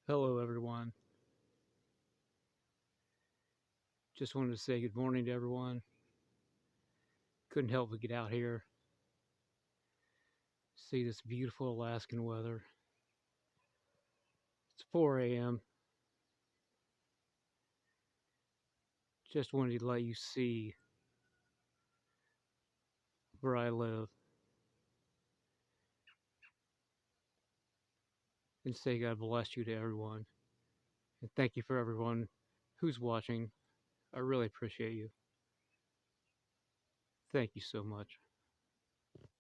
Hello, everyone. Just wanted to say good morning to everyone. Couldn't help but get out here, see this beautiful Alaskan weather. It's 4 a.m. Just wanted to let you see where I live and say God bless you to everyone. And thank you for everyone who's watching. I really appreciate you. Thank you so much.